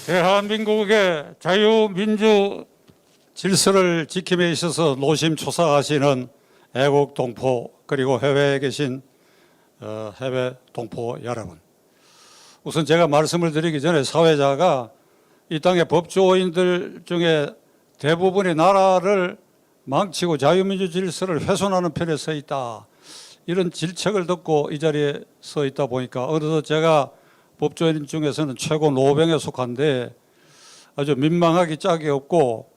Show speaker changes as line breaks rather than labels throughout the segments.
대한민국의 자유민주 질서를 지킴에 있어서 노심초사하시는 애국 동포 그리고 해외에 계신 해외 동포 여러분, 우선 제가 말씀을 드리기 전에 사회자가 이 땅의 법조인들 중에 대부분이 나라를 망치고 자유민주 질서를 훼손하는 편에 서 있다, 이런 질책을 듣고 이 자리에 서 있다 보니까 어느덧 제가 법조인 중에서는 최고 노병에 속한데 아주 민망하기 짝이 없고,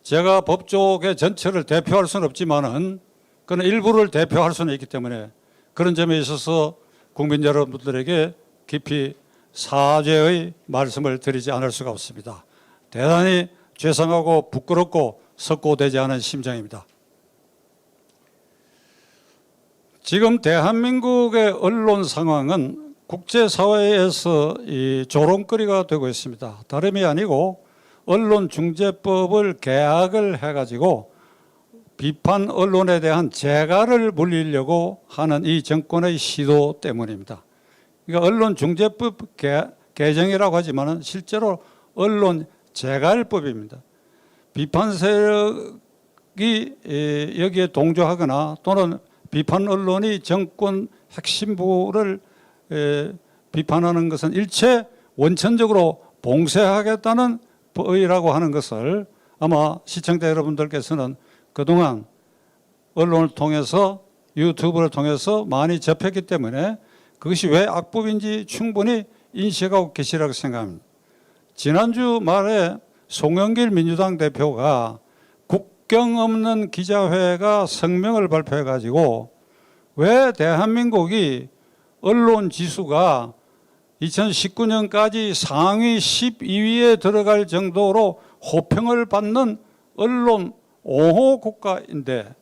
제가 법조계 전체를 대표할 수는 없지만은 그런 일부를 대표할 수는 있기 때문에 그런 점에 있어서 국민 여러분들에게 깊이 사죄의 말씀을 드리지 않을 수가 없습니다. 대단히 죄송하고 부끄럽고 석고되지 않은 심정입니다. 지금 대한민국의 언론 상황은 국제사회에서 이 조롱거리가 되고 있습니다. 다름이 아니고 언론중재법을 개혁을 해가지고 비판 언론에 대한 재갈을 물리려고 하는 이 정권의 시도 때문입니다. 그러니까 언론중재법 개정이라고 하지만 실제로 언론 재갈법입니다. 비판 세력이 여기에 동조하거나 또는 비판 언론이 정권 핵심부를 비판하는 것은 일체 원천적으로 봉쇄하겠다는 법이라고 하는 것을 아마 시청자 여러분들께서는 그동안 언론을 통해서 유튜브를 통해서 많이 접했기 때문에 그것이 왜 악법인지 충분히 인식하고 계시라고 생각합니다. 지난주 말에 송영길 민주당 대표가 국경 없는 기자회가 성명을 발표해가지고 왜 대한민국이 언론 지수가 2019년까지 상위 12위에 들어갈 정도로 호평을 받는 언론 5호 국가인데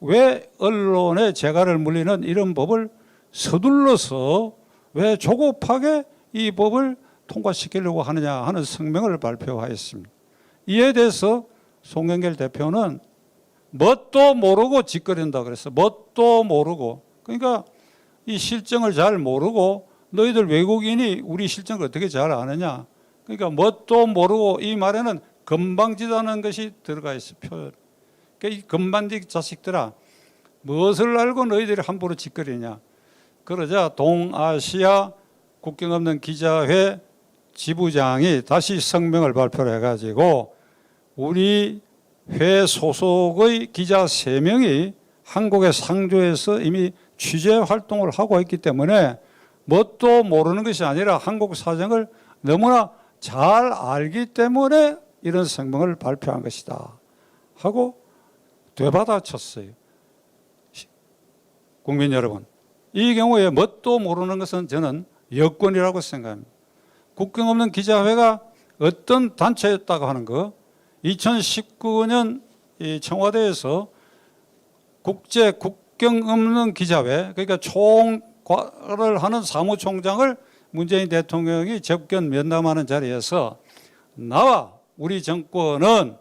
왜 언론의 재갈을 물리는 이런 법을 서둘러서 왜 조급하게 이 법을 통과시키려고 하느냐 하는 성명을 발표하였습니다. 이에 대해서 송영길 대표는 뭣도 모르고 짓거린다 그랬어요. 뭣도 모르고. 그러니까 이 실정을 잘 모르고 너희들 외국인이 우리 실정을 어떻게 잘 아느냐. 그러니까 뭣도 모르고, 이 말에는 건방지다는 것이 들어가 있어요. 표현. 그러니까 이 건방지 자식들아, 무엇을 알고 너희들이 함부로 짓거리냐. 그러자 동아시아 국경 없는 기자회 지부장이 다시 성명을 발표를 해가지고 우리 회 소속의 기자 3명이 한국의 상조에서 이미 취재 활동을 하고 있기 때문에 뭣도 모르는 것이 아니라 한국 사정을 너무나 잘 알기 때문에 이런 성명을 발표한 것이다 하고 되받아쳤어요. 국민 여러분, 이 경우에 뭣도 모르는 것은 저는 여권이라고 생각합니다. 국경 없는 기자회가 어떤 단체였다고 하는 거, 2019년 이 청와대에서 국경 없는 기자회, 그러니까 총괄을 하는 사무총장을 문재인 대통령이 접견 면담하는 자리에서 나와 우리 정권은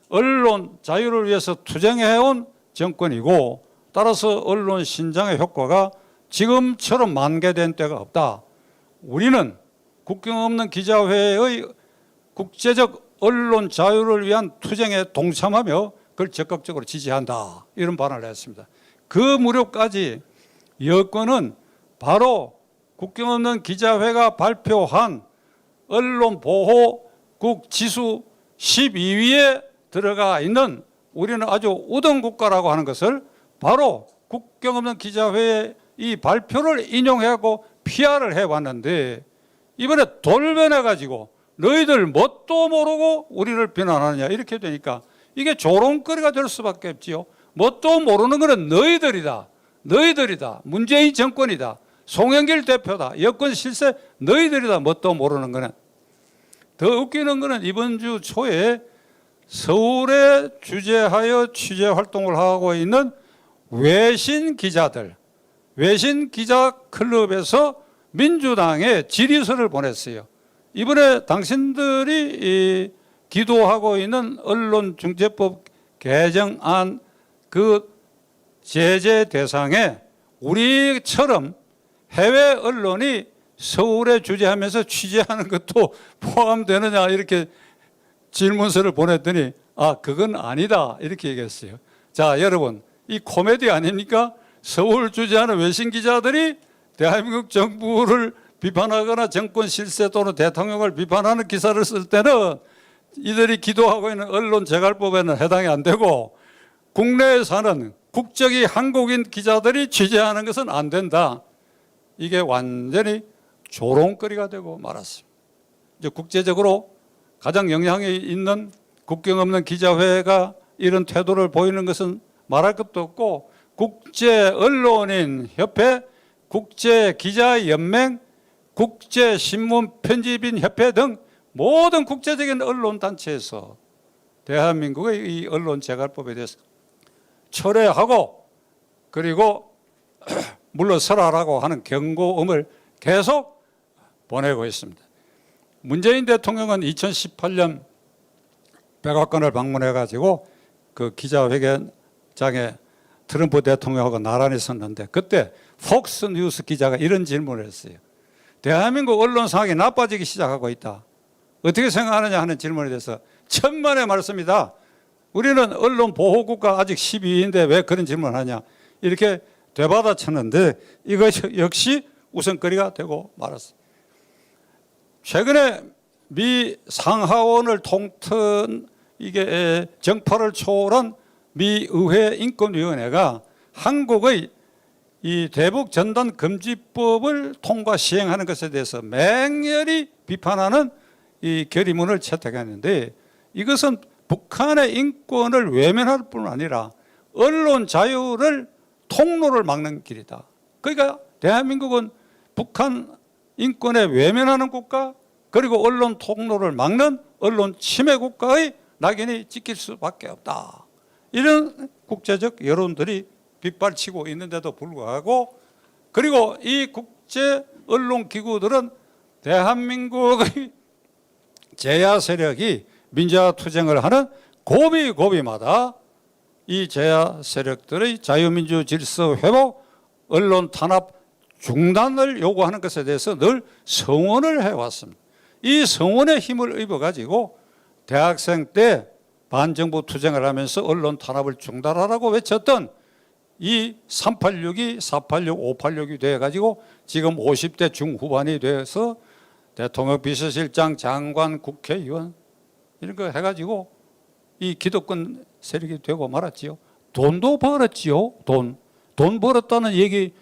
언론 자유를 위해서 투쟁해온 정권이고 따라서 언론 신장의 효과가 지금처럼 만개된 때가 없다. 우리는 국경 없는 기자회의 국제적 언론 자유를 위한 투쟁에 동참하며 그걸 적극적으로 지지한다. 이런 발언을 했습니다. 그 무렵까지 여권은 바로 국경 없는 기자회가 발표한 언론보호국 지수 12위에 들어가 있는 우리는 아주 우등 국가라고 하는 것을 바로 국경 없는 기자회의 이 발표를 인용하고 PR을 해왔는데 이번에 돌변해가지고 너희들 뭣도 모르고 우리를 비난하느냐 이렇게 되니까 이게 조롱거리가 될 수밖에 없지요. 뭣도 모르는 것은 너희들이다. 문재인 정권이다. 송영길 대표다. 여권 실세 너희들이다. 뭣도 모르는 거는. 더 웃기는 거는 이번 주 초에 서울에 주재하여 취재 활동을 하고 있는 외신 기자들, 외신 기자 클럽에서 민주당에 질의서를 보냈어요. 이번에 당신들이 기도하고 있는 언론중재법 개정안 그 제재 대상에 우리처럼 해외 언론이 서울에 주재하면서 취재하는 것도 포함되느냐 이렇게 질문서를 보냈더니 그건 아니다 이렇게 얘기했어요. 자, 여러분, 이 코미디 아닙니까? 서울 주재하는 외신 기자들이 대한민국 정부를 비판하거나 정권 실세 또는 대통령을 비판하는 기사를 쓸 때는 이들이 기도하고 있는 언론 재갈법에는 해당이 안 되고, 국내에 사는 국적이 한국인 기자들이 취재하는 것은 안 된다. 이게 완전히 조롱거리가 되고 말았습니다. 이제 국제적으로 가장 영향이 있는 국경 없는 기자회가 이런 태도를 보이는 것은 말할 것도 없고, 국제 언론인 협회, 국제 기자연맹, 국제 신문 편집인 협회 등 모든 국제적인 언론 단체에서 대한민국의 이 언론 재갈법에 대해서 철회하고 그리고 물러서라라고 하는 경고음을 계속 보내고 있습니다. 문재인 대통령은 2018년 백악관을 방문해 가지고 그 기자회견장에 트럼프 대통령하고 나란히 섰는데, 그때 폭스뉴스 기자가 이런 질문을 했어요. 대한민국 언론 상황이 나빠지기 시작하고 있다. 어떻게 생각하느냐 하는 질문에 대해서 천만의 말씀이다. 우리는 언론 보호국가 아직 12위인데 왜 그런 질문을 하냐. 이렇게 되받아쳤는데 이것 역시 웃음거리가 되고 말았어요. 최근에 미 상하원을 통틀 이게 정파를 초월한 미 의회 인권위원회가 한국의 이 대북 전단 금지법을 통과 시행하는 것에 대해서 맹렬히 비판하는 이 결의문을 채택했는데, 이것은 북한의 인권을 외면할 뿐 아니라 언론 자유를 통로를 막는 길이다. 그러니까 대한민국은 북한 인권에 외면하는 국가, 그리고 언론 통로를 막는 언론 침해 국가의 낙인이 찍힐 수밖에 없다. 이런 국제적 여론들이 빗발치고 있는데도 불구하고, 그리고 이 국제 언론 기구들은 대한민국의 제야 세력이 민주화 투쟁을 하는 고비고비마다 이 제야 세력들의 자유민주 질서 회복, 언론 탄압 중단을 요구하는 것에 대해서 늘 성원을 해왔습니다. 이 성원의 힘을 입어가지고 대학생 때 반정부 투쟁을 하면서 언론 탄압을 중단하라고 외쳤던 이 386이 486, 586이 돼가지고 지금 50대 중후반이 돼서 대통령 비서실장, 장관, 국회의원 이런 거 해가지고 이 기득권 세력이 되고 말았지요. 돈도 벌었지요. 돈 벌었다는 얘기,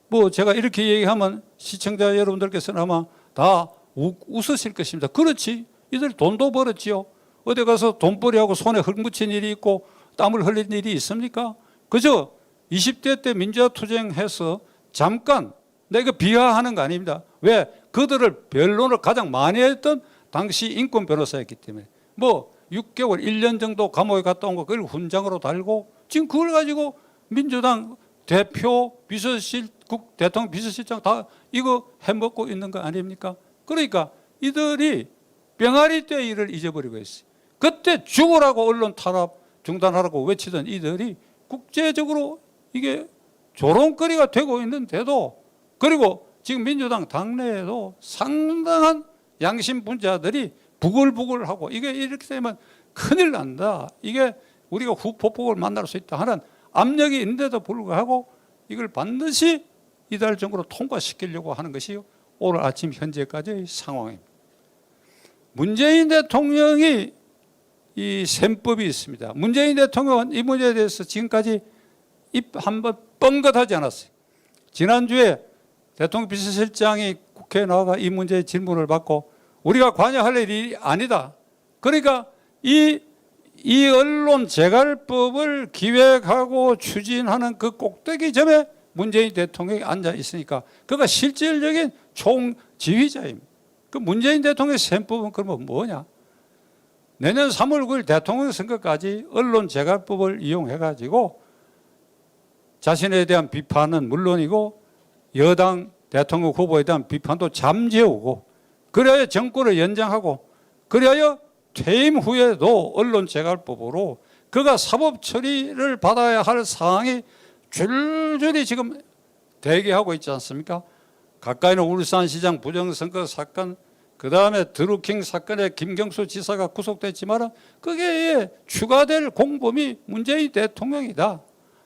뭐 제가 이렇게 얘기하면 시청자 여러분들께서는 아마 다 웃으실 것입니다. 그렇지, 이들 돈도 벌었지요. 어디 가서 돈벌이하고 손에 흙 묻힌 일이 있고 땀을 흘린 일이 있습니까? 그저 20대 때 민주화 투쟁해서 잠깐, 내가 비하하는 거 아닙니다. 왜? 그들을 변론을 가장 많이 했던 당시 인권 변호사였기 때문에 뭐 6개월, 1년 정도 감옥에 갔다 온 거 그걸 훈장으로 달고 지금 그걸 가지고 민주당 대표, 비서실국, 대통령 비서실장 다 이거 해먹고 있는 거 아닙니까? 그러니까 이들이 병아리 때 일을 잊어버리고 있어요. 그때 죽으라고 언론 탄압 중단하라고 외치던 이들이 국제적으로 이게 조롱거리가 되고 있는데도, 그리고 지금 민주당 당내에도 상당한 양심분자들이 부글부글하고 이게 이렇게 되면 큰일 난다. 이게 우리가 후폭풍을 만날 수 있다 하는 압력이 있는데도 불구하고 이걸 반드시 이달 정도로 통과시키려고 하는 것이 오늘 아침 현재까지의 상황입니다. 문재인 대통령이 이 셈법이 있습니다. 문재인 대통령은 이 문제에 대해서 지금까지 입 한번 뻥긋하지 않았어요. 지난주에 대통령 비서실장이 국회에 나와가 이 문제의 질문을 받고 우리가 관여할 일이 아니다. 그러니까 이 언론 재갈법을 기획하고 추진하는 그 꼭대기점에 문재인 대통령이 앉아 있으니까 그가 실질적인 총지휘자입니다. 그 문재인 대통령의 셈법은 그러면 뭐냐? 내년 3월 9일 대통령 선거까지 언론 재갈법을 이용해 가지고 자신에 대한 비판은 물론이고 여당 대통령 후보에 대한 비판도 잠재우고, 그래야 정권을 연장하고, 그래야 퇴임 후에도 언론 재갈법으로 그가 사법 처리를 받아야 할 사항이 줄줄이 지금 대기하고 있지 않습니까? 가까이는 울산시장 부정선거 사건, 그 다음에 드루킹 사건에 김경수 지사가 구속됐지만 그게 추가될 공범이 문재인 대통령이다.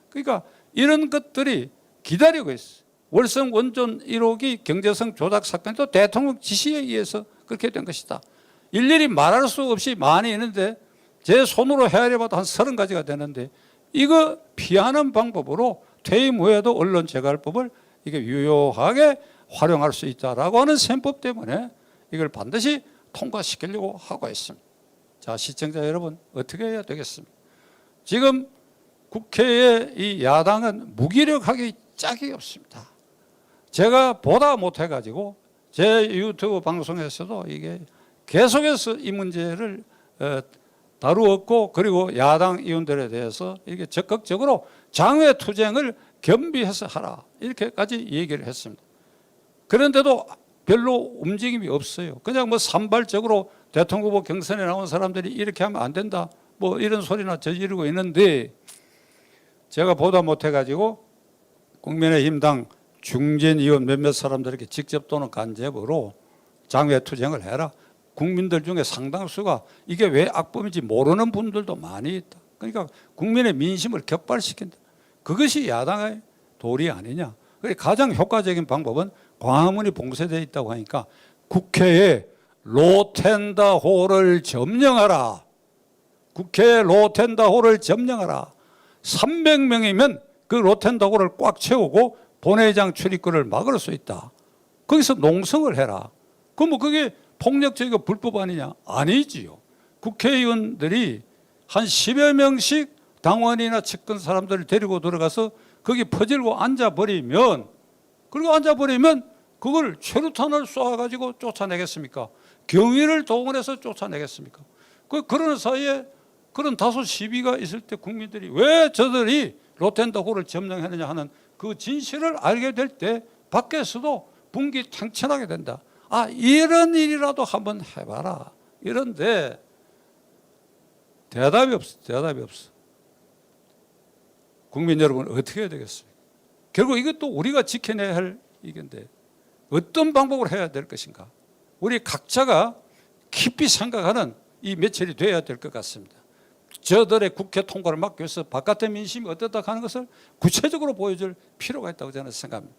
그러니까 이런 것들이 기다리고 있어. 월성 원전 1호기 경제성 조작 사건도 대통령 지시에 의해서 그렇게 된 것이다. 일일이 말할 수 없이 많이 있는데 제 손으로 헤아려봐도 한 30가지가 되는데 이거 피하는 방법으로 퇴임 후에도 언론재갈법을 이게 유효하게 활용할 수 있다라고 하는 셈법 때문에 이걸 반드시 통과시키려고 하고 있습니다. 자, 시청자 여러분 어떻게 해야 되겠습니까? 지금 국회의 이 야당은 무기력하기 짝이 없습니다. 제가 보다 못해가지고 제 유튜브 방송에서도 이게 계속해서 이 문제를 다루었고 그리고 야당 의원들에 대해서 이게 적극적으로 장외투쟁을 겸비해서 하라 이렇게까지 얘기를 했습니다. 그런데도 별로 움직임이 없어요. 그냥 뭐 산발적으로 대통령 후보 경선에 나온 사람들이 이렇게 하면 안 된다 뭐 이런 소리나 저지르고 있는데 제가 보다 못해가지고 국민의힘당 중진 의원 몇몇 사람들에게 직접 또는 간접으로 장외투쟁을 해라. 국민들 중에 상당수가 이게 왜 악범인지 모르는 분들도 많이 있다. 그러니까 국민의 민심을 격발시킨다. 그것이 야당의 도리 아니냐. 가장 효과적인 방법은 광화문이 봉쇄되어 있다고 하니까 국회에 로텐다홀을 점령하라. 국회에 로텐다홀을 점령하라. 300명이면 그 로텐다홀을 꽉 채우고 본회의장 출입구를 막을 수 있다. 거기서 농성을 해라. 그럼 그게 폭력적이고 불법 아니냐? 아니지요. 국회의원들이 한 10여 명씩 당원이나 측근 사람들을 데리고 들어가서 거기 퍼질고 앉아버리면 그리고 앉아버리면 그걸 최루탄을 쏘아가지고 쫓아내겠습니까? 경위를 동원해서 쫓아내겠습니까? 그런 사이에 그런 다소 시비가 있을 때 국민들이 왜 저들이 로텐다홀을 점령했느냐 하는 그 진실을 알게 될 때 밖에서도 분기탱천하게 된다. 아, 이런 일이라도 한번 해봐라. 이런데 대답이 없어. 대답이 없어. 국민 여러분 어떻게 해야 되겠습니까? 결국 이것도 우리가 지켜내야 할 이건데 어떤 방법으로 해야 될 것인가? 우리 각자가 깊이 생각하는 이 며칠이 되어야 될 것 같습니다. 저들의 국회 통과를 막기 위해서 바깥의 민심이 어떻다 하는 것을 구체적으로 보여줄 필요가 있다고 저는 생각합니다.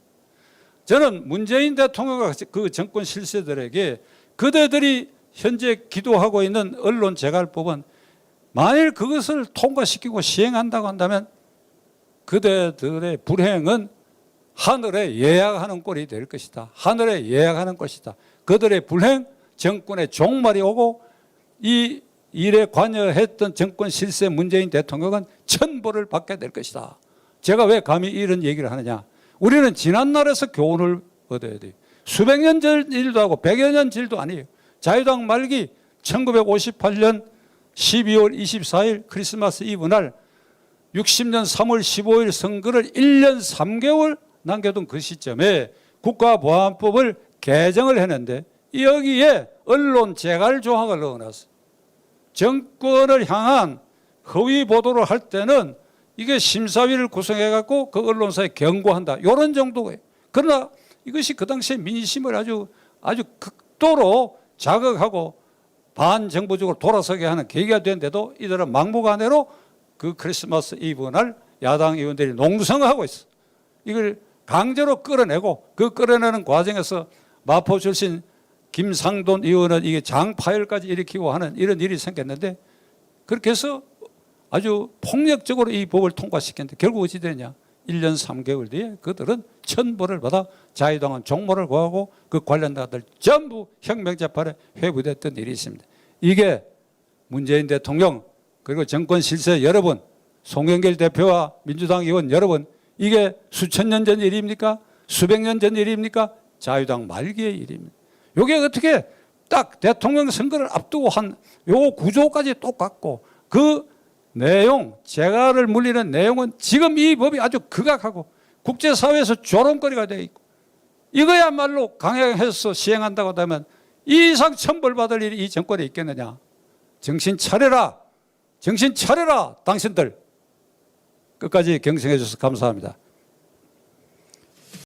저는 문재인 대통령과 그 정권 실세들에게 그대들이 현재 기도하고 있는 언론재갈법은 만일 그것을 통과시키고 시행한다고 한다면 그대들의 불행은 하늘에 예약하는 꼴이 될 것이다. 하늘에 예약하는 것이다. 그들의 불행, 정권의 종말이 오고 이 일에 관여했던 정권 실세 문재인 대통령은 천벌을 받게 될 것이다. 제가 왜 감히 이런 얘기를 하느냐. 우리는 지난날에서 교훈을 얻어야 돼요. 수백 년 전 일도 하고 100여 년 일도 아니에요. 자유당 말기 1958년 12월 24일 크리스마스 이브 날 60년 3월 15일 선거를 1년 3개월 남겨둔 그 시점에 국가보안법을 개정을 했는데 여기에 언론 재갈 조항을 넣어놨어요. 정권을 향한 허위 보도를 할 때는 이게 심사위를 구성해갖고 그 언론사에 경고한다. 이런 정도예요. 그러나 이것이 그 당시에 민심을 아주 극도로 자극하고 반정부적으로 돌아서게 하는 계기가 됐는데도 이들은 막무가내로 그 크리스마스 이브 날 야당 의원들이 농성하고 있어. 이걸 강제로 끌어내고 그 끌어내는 과정에서 마포 출신 김상돈 의원은 이게 장파열까지 일으키고 하는 이런 일이 생겼는데 그렇게 해서 아주 폭력적으로 이 법을 통과시켰는데 결국 어찌 되냐. 1년 3개월 뒤에 그들은 천벌을 받아 자유당은 종모를 구하고 그 관련자들 전부 혁명재판에 회부됐던 일이 있습니다. 이게 문재인 대통령 그리고 정권 실세 여러분, 송영길 대표와 민주당 의원 여러분, 이게 수천 년 전 일입니까? 수백 년 전 일입니까? 자유당 말기의 일입니다. 이게 어떻게 딱 대통령 선거를 앞두고 한 요 구조까지 똑같고 그 내용, 재갈을 물리는 내용은 지금 이 법이 아주 극악하고 국제사회에서 조롱거리가 되어 있고 이거야말로 강행해서 시행한다고 하면 이 이상 천벌받을 일이 이 정권에 있겠느냐. 정신 차려라. 정신 차려라. 당신들. 끝까지 경청해 주셔서 감사합니다.